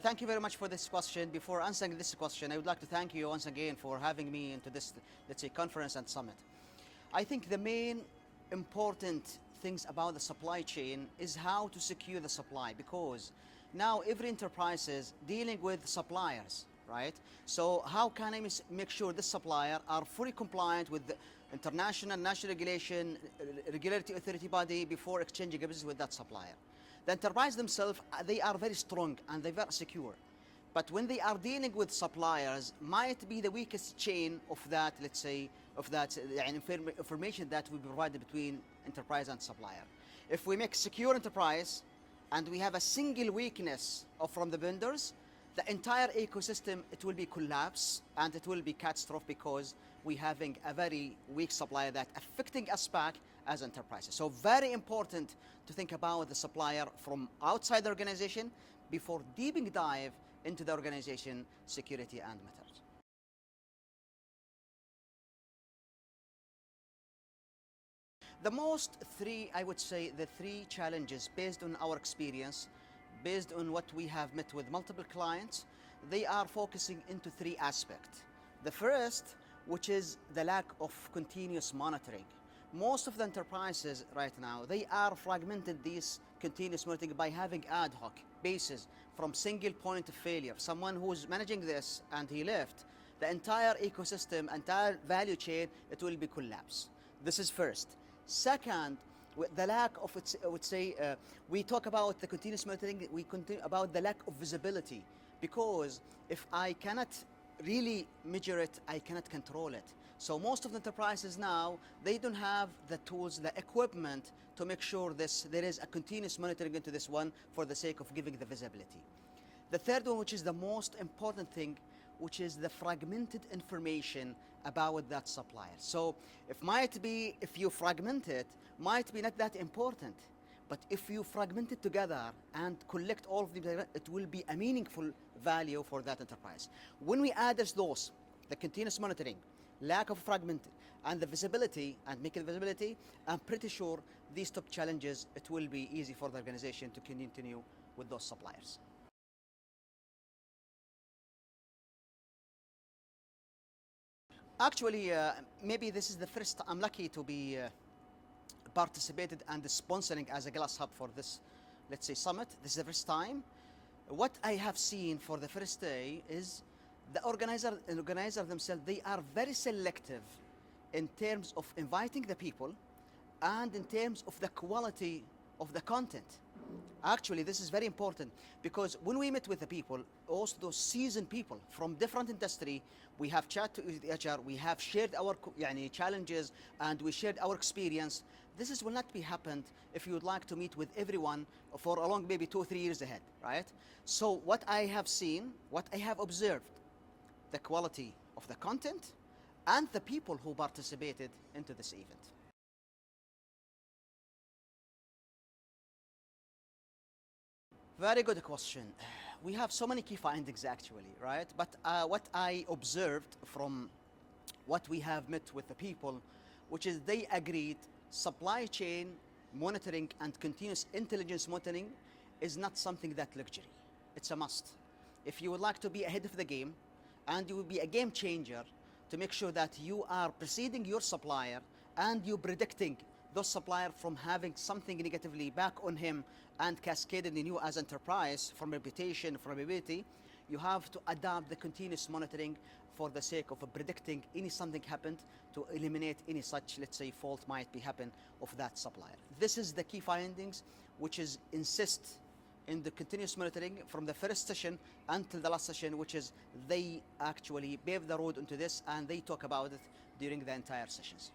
Thank you very much for this question. Before answering this question, I would like to thank you once again for having me into this, let's say, conference and summit. I think the main important things about the supply chain is how to secure the supply, because now every enterprise is dealing with suppliers, right? So how can I make sure the supplier are fully compliant with the international, national regulation, regulatory authority body before exchanging a business with that supplier? The enterprise themselves, they are very strong and they're very secure. But when they are dealing with suppliers, might be the weakest chain of that, let's say, of that information that will be provided between enterprise and supplier. If we make secure enterprise and we have a single weakness from the vendors, the entire ecosystem, it will be collapse and it will be catastrophic, because we having a very weak supplier that affecting us back as enterprises. So very important to think about the supplier from outside the organization before deeping dive into the organization security and matters. The most three, I would say, the three challenges based on our experience, based on what we have met with multiple clients, they are focusing into three aspects. The first, which is the lack of continuous monitoring. Most of the enterprises right now, they are fragmented these continuous monitoring by having ad hoc basis from single point of failure. Someone who's managing this and he left, the entire ecosystem, entire value chain, it will be collapsed. This is first. Second, the lack of, I would say, we talk about the continuous monitoring, we continue about the lack of visibility, because if I cannot really measure it, I cannot control it. So most of the enterprises now, they don't have the tools, the equipment to make sure there is a continuous monitoring into this one for the sake of giving the visibility. The third one, which is the most important thing, which is the fragmented information about that supplier. So if you fragment it, might be not that important. But if you fragment it together and collect all of them, it will be a meaningful value for that enterprise. When we add those, the continuous monitoring, lack of fragment, and the visibility, and making visibility, I'm pretty sure these top challenges, it will be easy for the organization to continue with those suppliers. Actually, maybe this is the first, I'm lucky to be participated and sponsoring as a glass hub for this, let's say, summit. This is the first time. What I have seen for the first day is the organizer themselves, they are very selective in terms of inviting the people and in terms of the quality of the content. Actually, this is very important, because when we meet with the people, also those seasoned people from different industry, we have chatted with each other, we have shared our challenges, and we shared our experience. This will not be happened if you would like to meet with everyone for a long, maybe 2 or 3 years ahead, right? So what I have seen, what I have observed, the quality of the content and the people who participated into this event. Very good question. We have so many key findings actually, right? But what I observed from what we have met with the people, which is they agreed supply chain monitoring and continuous intelligence monitoring is not something that luxury. It's a must. If you would like to be ahead of the game and you will be a game changer to make sure that you are preceding your supplier and you predicting those supplier from having something negatively back on him and cascaded in you as enterprise from reputation, from ability, you have to adopt the continuous monitoring for the sake of predicting any something happened to eliminate any such, let's say, fault might be happen of that supplier. This is the key findings, which is insist in the continuous monitoring from the first session until the last session, which is they actually pave the road into this and they talk about it during the entire sessions.